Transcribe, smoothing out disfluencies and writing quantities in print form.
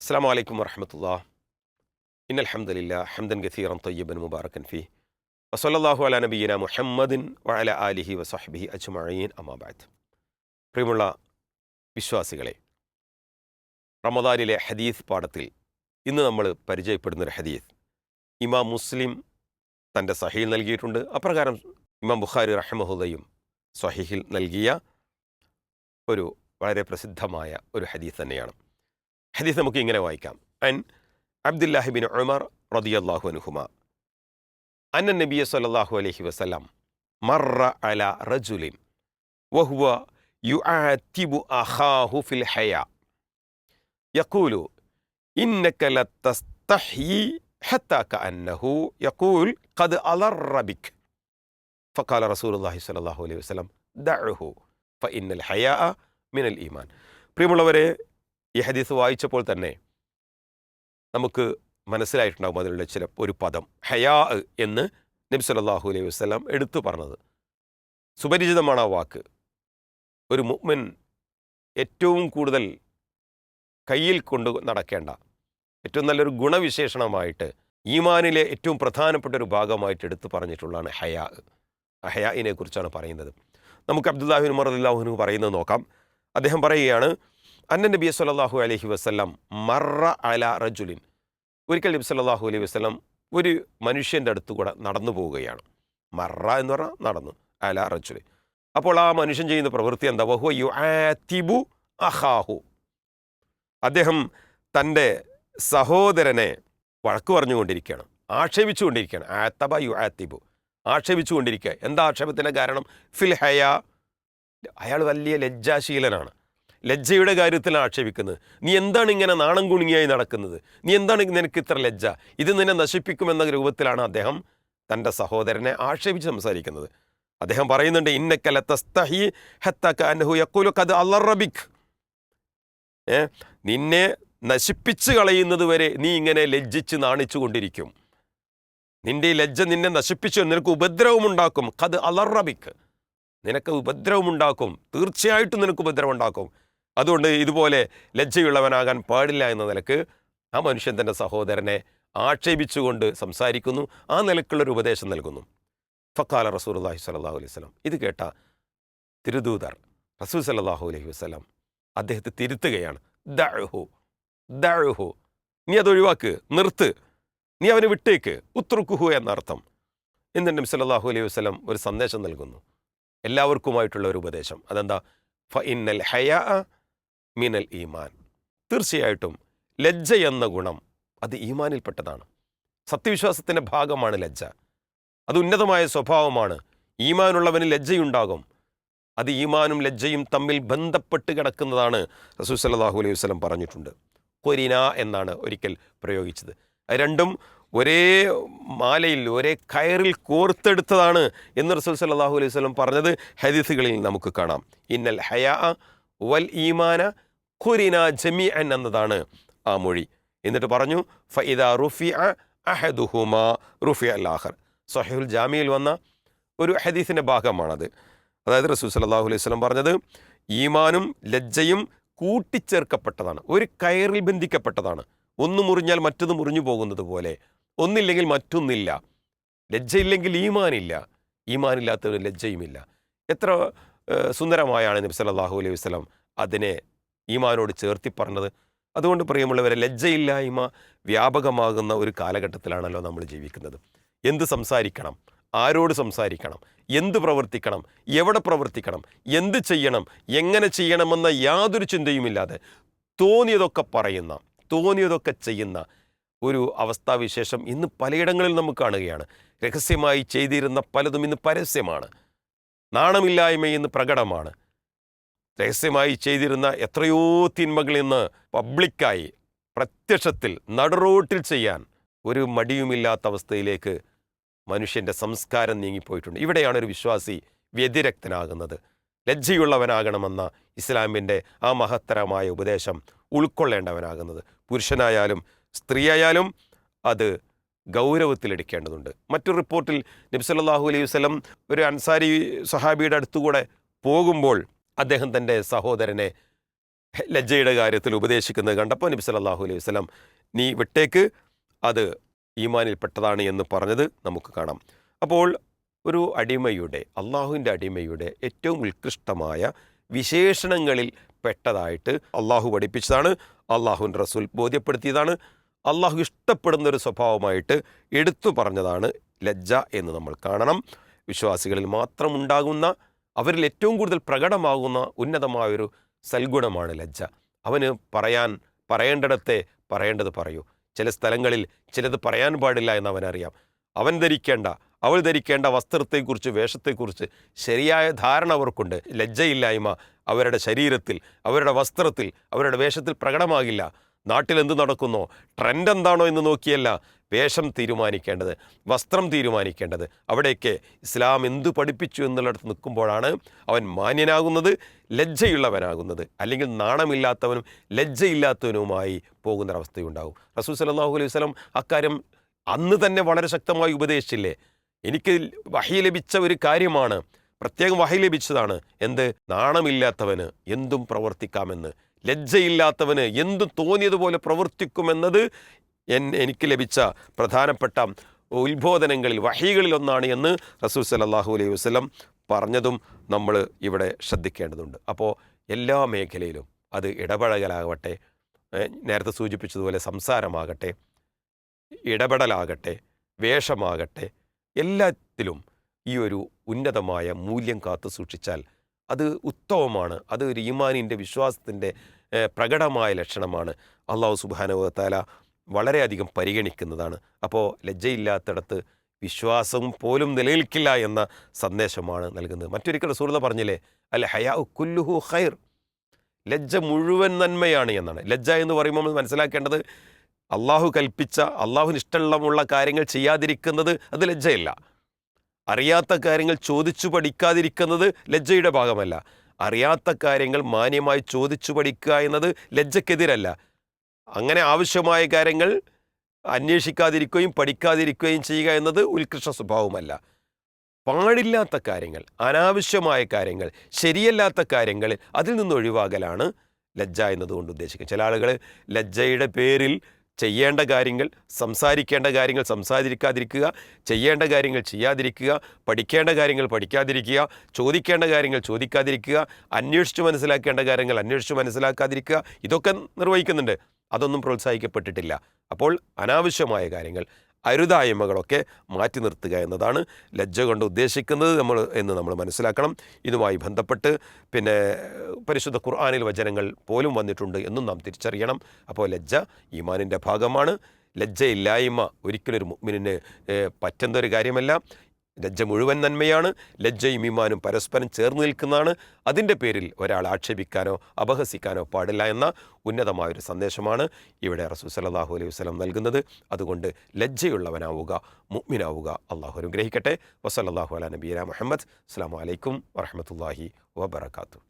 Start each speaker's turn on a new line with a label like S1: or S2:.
S1: السلام عليكم ورحمة الله. إن الحمد لله حمدا كثيرا طيبا مباركا فيه وصلى الله على نبينا محمد وعلى آله وصحبه أجمعين أما بعد. പ്രിയമുള്ള വിശ്വാസികളെ, റമദാനിലെ ഹദീസ് പാഠത്തിൽ ഇന്ന് നമ്മൾ പരിചയപ്പെടുന്നൊരു ഹദീസ് ഇമാം മുസ്ലിം തൻ്റെ സഹീൽ നൽകിയിട്ടുണ്ട്. അപ്രകാരം ഇമാം ബുഖാരി റഹ്മഹുല്ലയും സഹീഹിൽ നൽകിയ ഒരു വളരെ പ്രസിദ്ധമായ ഒരു ഹദീസ് തന്നെയാണ്. ഹദീസ് നമുക്ക് ഇങ്ങനെ വായിക്കാം. അൻ അബ്ദുല്ലാഹി ബിൻ ഉമർ റളിയല്ലാഹു അൻഹുമാ അന്ന നബിയ സല്ലല്ലാഹു അലൈഹി വസല്ലം മറ അലാ റജുലിൻ വഹുവ യുആതിബു അഖാഹു ഫിൽ ഹയാ യഖൂലു ഇന്നക ലതസ്തഹ്യി ഹത്താ കഅന്നഹു യഖൂൽ ഖദ് അളറ ബിക ഫഖാല റസൂലുള്ളാഹി സ്വല്ലല്ലാഹു അലൈഹി വസല്ലം ദഅഹു ഫഇന്നൽ ഹയാ മിനൽ ഈമാൻ. പ്രിയമുള്ളവരെ, ഈ ഹദീസ് വായിച്ചപ്പോൾ തന്നെ നമുക്ക് മനസ്സിലായിട്ടുണ്ടാകും അതിലുള്ള ഒരു പദം ഹയാ എന്ന് നബി സല്ലല്ലാഹു അലൈഹി വസല്ലം എടുത്തു പറഞ്ഞത്. സുപരിചിതമാണ് ആ വാക്ക്. ഒരു മുഅ്മിൻ ഏറ്റവും കൂടുതൽ കയ്യിൽ കൊണ്ട് നടക്കേണ്ട ഏറ്റവും നല്ലൊരു ഗുണവിശേഷണമായിട്ട് ഈമാനിലെ ഏറ്റവും പ്രധാനപ്പെട്ട ഒരു ഭാഗമായിട്ട് എടുത്തു പറഞ്ഞിട്ടുള്ളതാണ് ഹയാ. ഹയാഇനെ കുറിച്ചാണ് പറയുന്നത്. നമുക്ക് അബ്ദുല്ലാഹി ബിൻ ഉമർ റളിയല്ലാഹു അൻഹു പറയുന്നത് നോക്കാം. അദ്ദേഹം പറയുകയാണ്, അന്ന നബി സല്ലല്ലാഹു അലൈഹി വസല്ലം മറ അല റജുലിൻ. ഒരിക്കൽ നബി സല്ലല്ലാഹു അലൈഹി വസല്ലം ഒരു മനുഷ്യൻ്റെ അടുത്തുകൂടെ നടന്നു പോവുകയാണ്. മറ എന്ന് പറഞ്ഞാൽ നടന്നു, അല റജുലിൻ. അപ്പോൾ ആ മനുഷ്യൻ ചെയ്യുന്ന പ്രവൃത്തി എന്താ? വഹുവ യുആതിബു അഖാഹു. അദ്ദേഹം തൻ്റെ സഹോദരനെ വഴക്ക് പറഞ്ഞുകൊണ്ടിരിക്കുകയാണ്, ആക്ഷേപിച്ചുകൊണ്ടിരിക്കുകയാണ്. ആത്തബ യുആതിബു, ആക്ഷേപിച്ചുകൊണ്ടിരിക്കുക. എന്താ ആക്ഷേപത്തിൻ്റെ കാരണം? ഫിൽ ഹയാ. അയാൾ വലിയ ലജ്ജാശീലനാണ്. ലജ്ജയുടെ കാര്യത്തിലാണ് ആക്ഷേപിക്കുന്നത്. നീ എന്താണ് ഇങ്ങനെ നാണം കുണുങ്ങിയായി നടക്കുന്നത്? നീ എന്താണ് നിനക്ക് ഇത്ര ലജ്ജ? ഇത് നിന്നെ നശിപ്പിക്കുമെന്ന രൂപത്തിലാണ് അദ്ദേഹം തൻ്റെ സഹോദരനെ ആക്ഷേപിച്ച് സംസാരിക്കുന്നത്. അദ്ദേഹം പറയുന്നുണ്ട്, ഇന്നക ലതസ്തഹി ഹത്താ കഅന്നഹു യഖൂലു ഖദ് അളറ ബിക. നിന്നെ നശിപ്പിച്ച് കളയുന്നത് വരെ നീ ഇങ്ങനെ ലജ്ജിച്ച് നാണിച്ചു കൊണ്ടിരിക്കും. നിന്റെ ഈ ലജ്ജ നിന്നെ നശിപ്പിച്ചു, നിനക്ക് ഉപദ്രവമുണ്ടാക്കും. ഖദ് അളറ ബിക, നിനക്ക് ഉപദ്രവമുണ്ടാക്കും, തീർച്ചയായിട്ടും നിനക്ക് ഉപദ്രവം ഉണ്ടാക്കും. അതുകൊണ്ട് ഇതുപോലെ ലജ്ജയുള്ളവനാകാൻ പാടില്ല എന്ന നിലക്ക് ആ മനുഷ്യൻ തൻ്റെ സഹോദരനെ ആക്ഷേപിച്ചുകൊണ്ട് സംസാരിക്കുന്നു. ആ നിലക്കുള്ളൊരു ഉപദേശം നൽകുന്നു. ഫഖാല റസൂലുള്ളാഹി സ്വല്ലല്ലാഹു അലൈഹി വസല്ലം. ഇത് കേട്ട തിരുദൂതർ റസൂൽ സ്വല്ലല്ലാഹു അലൈഹി വസല്ലം അദ്ദേഹത്തെ തിരുത്തുകയാണ്. ദഅഹു, ദഅഹു, നീ അത് ഒഴിവാക്ക്, നിർത്ത്, നീ അവനെ വിട്ടേക്ക്. ഉത്രുക്കുഹു എന്നർത്ഥം. എന്നിട്ട് നബി സല്ലല്ലാഹു അലൈഹി വസല്ലം ഒരു സന്ദേശം നൽകുന്നു, എല്ലാവർക്കുമായിട്ടുള്ള ഒരു ഉപദേശം. അതെന്താ? ഫഇന്നൽ ഹയാ മിനൽ ഈമാൻ. തീർച്ചയായിട്ടും ലജ്ജ എന്ന ഗുണം അത് ഈമാനിൽപ്പെട്ടതാണ്. സത്യവിശ്വാസത്തിൻ്റെ ഭാഗമാണ് ലജ്ജ. അത് ഉന്നതമായ സ്വഭാവമാണ്. ഈമാനുള്ളവന് ലജ്ജയുണ്ടാകും. അത് ഈമാനും ലജ്ജയും തമ്മിൽ ബന്ധപ്പെട്ട് കിടക്കുന്നതാണ്. റസൂൽ സല്ലല്ലാഹു അലൈഹി വസല്ലം പറഞ്ഞിട്ടുണ്ട്. ഖുരിന എന്നാണ് ഒരിക്കൽ പ്രയോഗിച്ചത്. രണ്ടും ഒരേ മാലയിൽ ഒരേ കയറിൽ കോർത്തെടുത്തതാണ് എന്ന് റസൂൽ സല്ലല്ലാഹു അലൈഹി വസല്ലം പറഞ്ഞത് ഹദീസുകളിൽ നമുക്ക് കാണാം. ഇന്നൽ ഹയാ വൽ ഈമാന ഖുരിന ജമീഅൻ എന്നതാണ് ആ മൊഴി. എന്നിട്ട് പറഞ്ഞു, ഫഇദാ റുഫിഅ അഹദുഹുമാ റുഫിഅ അൽ ആഖർ. സ്വഹീഹുൽ ജാമിയിൽ വന്ന ഒരു ഹദീസിൻ്റെ ഭാഗമാണത്. അതായത് റസൂൽ സല്ലല്ലാഹു അലൈഹി വസല്ലം പറഞ്ഞത്, ഈമാനും ലജ്ജയും കൂട്ടിച്ചേർക്കപ്പെട്ടതാണ്, ഒരു കയറിൽ ബന്ധിക്കപ്പെട്ടതാണ്. ഒന്ന് മുറിഞ്ഞാൽ മറ്റൊന്ന് മുറിഞ്ഞു പോകുന്നത് പോലെ ഒന്നില്ലെങ്കിൽ മറ്റൊന്നില്ല. ലജ്ജയില്ലെങ്കിൽ ഈമാനില്ല, ഈമാനില്ലാത്ത ഒരു ലജ്ജയുമില്ല. എത്ര സുന്ദരമായാണ് നബി സല്ലല്ലാഹു അലൈഹി വസല്ലം അതിനെ ഈമാനോട് ചേർത്തി പറഞ്ഞത്. അതുകൊണ്ട് പ്രിയമുള്ളവരെ, ലജ്ജയില്ലായ്മ വ്യാപകമാകുന്ന ഒരു കാലഘട്ടത്തിലാണല്ലോ നമ്മൾ ജീവിക്കുന്നത്. എന്ത് സംസാരിക്കണം, ആരോട് സംസാരിക്കണം, എന്ത് പ്രവർത്തിക്കണം, എവിടെ പ്രവർത്തിക്കണം, എന്ത് ചെയ്യണം, എങ്ങനെ ചെയ്യണമെന്ന യാതൊരു ചിന്തയുമില്ലാതെ തോന്നിയതൊക്കെ പറയുന്ന, തോന്നിയതൊക്കെ ചെയ്യുന്ന ഒരു അവസ്ഥാവിശേഷം ഇന്ന് പലയിടങ്ങളിൽ നമുക്ക് കാണുകയാണ്. രഹസ്യമായി ചെയ്തിരുന്ന പലതും ഇന്ന് പരസ്യമാണ്. നാണമില്ലായ്മ ഇന്ന് പ്രകടമാണ്. രഹസ്യമായി ചെയ്തിരുന്ന എത്രയോ തിന്മകൾ ഇന്ന് പബ്ലിക്കായി പ്രത്യക്ഷത്തിൽ നടുറോട്ടിൽ ചെയ്യാൻ ഒരു മടിയുമില്ലാത്ത അവസ്ഥയിലേക്ക് മനുഷ്യൻ്റെ സംസ്കാരം നീങ്ങിപ്പോയിട്ടുണ്ട്. ഇവിടെയാണ് ഒരു വിശ്വാസി വ്യതിരക്തനാകുന്നത്. ലജ്ജയുള്ളവനാകണമെന്ന ഇസ്ലാമിൻ്റെ ആ മഹത്തരമായ ഉപദേശം ഉൾക്കൊള്ളേണ്ടവനാകുന്നത്. പുരുഷനായാലും സ്ത്രീയായാലും അത് ഗൗരവത്തിലെടുക്കേണ്ടതുണ്ട്. മറ്റൊരു റിപ്പോർട്ടിൽ നബി സല്ലല്ലാഹു അലൈഹി വസല്ലം ഒരു അൻസാരി സഹാബിയുടെ അടുത്തുകൂടെ പോകുമ്പോൾ അദ്ദേഹം തൻ്റെ സഹോദരനെ ലജ്ജയുടെ കാര്യത്തിൽ ഉപദേശിക്കുന്നത് കണ്ടപ്പോൾ നബി സല്ലല്ലാഹു അലൈഹി വസല്ലം നീ വിട്ടേക്ക്, അത് ഈമാനിൽപ്പെട്ടതാണ് എന്ന് പറഞ്ഞത് നമുക്ക് കാണാം. അപ്പോൾ ഒരു അടിമയുടെ, അള്ളാഹുവിൻ്റെ അടിമയുടെ ഏറ്റവും ഉത്കൃഷ്ടമായ വിശേഷണങ്ങളിൽ പെട്ടതായിട്ട് അള്ളാഹു പഠിപ്പിച്ചതാണ്, അള്ളാഹുവിൻ്റെ റസൂൽ ബോധ്യപ്പെടുത്തിയതാണ്, അള്ളാഹു ഇഷ്ടപ്പെടുന്ന ഒരു സ്വഭാവമായിട്ട് എടുത്തു പറഞ്ഞതാണ് ലജ്ജ എന്ന് നമ്മൾ കാണണം. വിശ്വാസികളിൽ മാത്രം ഉണ്ടാകുന്ന, അവരിൽ ഏറ്റവും കൂടുതൽ പ്രകടമാകുന്ന ഉന്നതമായൊരു സൽഗുണമാണ് ലജ്ജ. അവന് പറയേണ്ടിടത്തെ പറയേണ്ടത് പറയൂ. ചില സ്ഥലങ്ങളിൽ ചിലത് പറയാൻ പാടില്ല എന്ന് അവനറിയാം. അവൾ ധരിക്കേണ്ട വസ്ത്രത്തെക്കുറിച്ച്, വേഷത്തെക്കുറിച്ച് ശരിയായ ധാരണ അവർക്കുണ്ട്. ലജ്ജയില്ലായ്മ അവരുടെ ശരീരത്തിൽ, അവരുടെ വസ്ത്രത്തിൽ, അവരുടെ വേഷത്തിൽ പ്രകടമാകില്ല. നാട്ടിലെന്ത് നടക്കുന്നോ, ട്രെൻഡ് എന്താണോ എന്ന് നോക്കിയല്ല വേഷം തീരുമാനിക്കേണ്ടത്, വസ്ത്രം തീരുമാനിക്കേണ്ടത്. അവിടെയൊക്കെ ഇസ്ലാം എന്തു പഠിപ്പിച്ചു എന്നുള്ളിടത്ത് നിൽക്കുമ്പോഴാണ് അവൻ മാന്യനാകുന്നത്, ലജ്ജയുള്ളവനാകുന്നത്. അല്ലെങ്കിൽ നാണമില്ലാത്തവനും ലജ്ജയില്ലാത്തവനുമായി പോകുന്നൊരവസ്ഥയുണ്ടാകും. റസൂൽ സല്ലല്ലാഹു അലൈഹി വസല്ലം അക്കാര്യം അന്ന് തന്നെ വളരെ ശക്തമായി ഉപദേശിച്ചില്ലേ? എനിക്ക് വഹി ലഭിച്ച ഒരു കാര്യമാണ്, പ്രത്യേകം വഹി ലഭിച്ചതാണ്. എന്ത്? നാണമില്ലാത്തവന് എന്തും പ്രവർത്തിക്കാമെന്ന്, ലജ്ജയില്ലാത്തവന് എന്തും തോന്നിയതുപോലെ പ്രവർത്തിക്കുമെന്നത് എനിക്ക് ലഭിച്ച പ്രധാനപ്പെട്ട ഉത്ബോധനങ്ങളിൽ, വഹികളിലൊന്നാണ് എന്ന് റസൂൽ സല്ലല്ലാഹു അലൈഹി വസല്ലം പറഞ്ഞതും നമ്മൾ ഇവിടെ ശ്രദ്ധിക്കേണ്ടതുണ്ട്. അപ്പോൾ എല്ലാ മേഖലയിലും, അത് ഇടപഴകലാകട്ടെ, നേരത്തെ സൂചിപ്പിച്ചതുപോലെ സംസാരമാകട്ടെ, ഇടപെടലാകട്ടെ, വേഷമാകട്ടെ, എല്ലാത്തിലും ഈ ഒരു ഉന്നതമായ മൂല്യം കാത്തു സൂക്ഷിച്ചാൽ അത് ഉത്തമമാണ്. അത് ഒരു ഈമാനിൻ്റെ, വിശ്വാസത്തിൻ്റെ പ്രകടമായ ലക്ഷണമാണ്. അല്ലാഹു സുബ്ഹാനഹു വ തആല വളരെയധികം പരിഗണിക്കുന്നതാണ്. അപ്പോൾ ലജ്ജയില്ലാത്തിടത്ത് വിശ്വാസം പോലും നിലനിൽക്കില്ല എന്ന സന്ദേശമാണ് നൽകുന്നത്. മറ്റൊരിക്കൽ റസൂലുള്ളാഹി പറഞ്ഞില്ലേ, അൽ ഹയാഉ കുല്ലുഹു ഖൈർ, ലജ്ജ മുഴുവൻ നന്മയാണ് എന്നാണ്. ലജ്ജ എന്ന് പറയുമ്പോൾ നമ്മൾ മനസ്സിലാക്കേണ്ടത്, അള്ളാഹു കൽപ്പിച്ച, അള്ളാഹുവിന് ഇഷ്ടമുള്ള കാര്യങ്ങൾ ചെയ്യാതിരിക്കുന്നത് അത് ലജ്ജയില്ല. അറിയാത്ത കാര്യങ്ങൾ ചോദിച്ചു പഠിക്കാതിരിക്കുന്നത് ലജ്ജയുടെ ഭാഗമല്ല. അറിയാത്ത കാര്യങ്ങൾ മാന്യമായി ചോദിച്ചു പഠിക്കുക എന്നത് ലജ്ജക്കെതിരല്ല. അങ്ങനെ ആവശ്യമായ കാര്യങ്ങൾ അന്വേഷിക്കാതിരിക്കുകയും പഠിക്കാതിരിക്കുകയും ചെയ്യുക എന്നത് ഉത്കൃഷ്ട സ്വഭാവമല്ല. പാടില്ലാത്ത കാര്യങ്ങൾ, അനാവശ്യമായ കാര്യങ്ങൾ, ശരിയല്ലാത്ത കാര്യങ്ങൾ, അതിൽ നിന്ന് ഒഴിവാകലാണ് ലജ്ജ എന്നതുകൊണ്ട് ഉദ്ദേശിക്കുന്നത്. ചില ആളുകൾ ലജ്ജയുടെ പേരിൽ ചെയ്യേണ്ട കാര്യങ്ങൾ, സംസാരിക്കേണ്ട കാര്യങ്ങൾ സംസാരിക്കാതിരിക്കുക, ചെയ്യേണ്ട കാര്യങ്ങൾ ചെയ്യാതിരിക്കുക, പഠിക്കേണ്ട കാര്യങ്ങൾ പഠിക്കാതിരിക്കുക, ചോദിക്കേണ്ട കാര്യങ്ങൾ ചോദിക്കാതിരിക്കുക, അന്വേഷിച്ച് മനസ്സിലാക്കേണ്ട കാര്യങ്ങൾ അന്വേഷിച്ച് മനസ്സിലാക്കാതിരിക്കുക, ഇതൊക്കെ നിർവഹിക്കുന്നുണ്ട്. അതൊന്നും പ്രോത്സാഹിക്കപ്പെട്ടിട്ടില്ല. അപ്പോൾ അനാവശ്യമായ കാര്യങ്ങൾ, അരുതായ്മകളൊക്കെ മാറ്റി നിർത്തുക എന്നതാണ് ലജ്ജ കൊണ്ട് ഉദ്ദേശിക്കുന്നത് എന്ന് നമ്മൾ മനസ്സിലാക്കണം. ഇതുമായി ബന്ധപ്പെട്ട് പിന്നെ പരിശുദ്ധ ഖുർആനിൽ വചനങ്ങൾ പോലും വന്നിട്ടുണ്ട് എന്നും നാം തിരിച്ചറിയണം. അപ്പോൾ ലജ്ജ ഈമാനിൻ്റെ ഭാഗമാണ്. ലജ്ജയില്ലായ്മ ഒരിക്കലൊരു മുഅ്മിനിന് പറ്റുന്നൊരു കാര്യമല്ല. ലജ്ജ മുഴുവൻ നന്മയാണ്. ലജ്ജയും ഈമാനും പരസ്പരം ചേർന്ന് നിൽക്കുന്നതാണ്. അതിൻ്റെ പേരിൽ ഒരാൾ ആക്ഷേപിക്കാനോ അപഹസിക്കാനോ പാടില്ല എന്ന ഉന്നതമായൊരു സന്ദേശമാണ് ഇവിടെ റസൂൽ സല്ലല്ലാഹു അലൈഹി വസല്ലം നൽകുന്നത്. അതുകൊണ്ട് ലജ്ജയുള്ളവനാവുക, മുഅ്മിനാവുക. അള്ളാഹു അനുഗ്രഹിക്കട്ടെ. വസല്ലല്ലാഹു അലാ നബിയിനാ മുഹമ്മദ്. അസ്സലാമു അലൈക്കും വറഹ്മത്തുള്ളാഹി വബറകാതുഹു.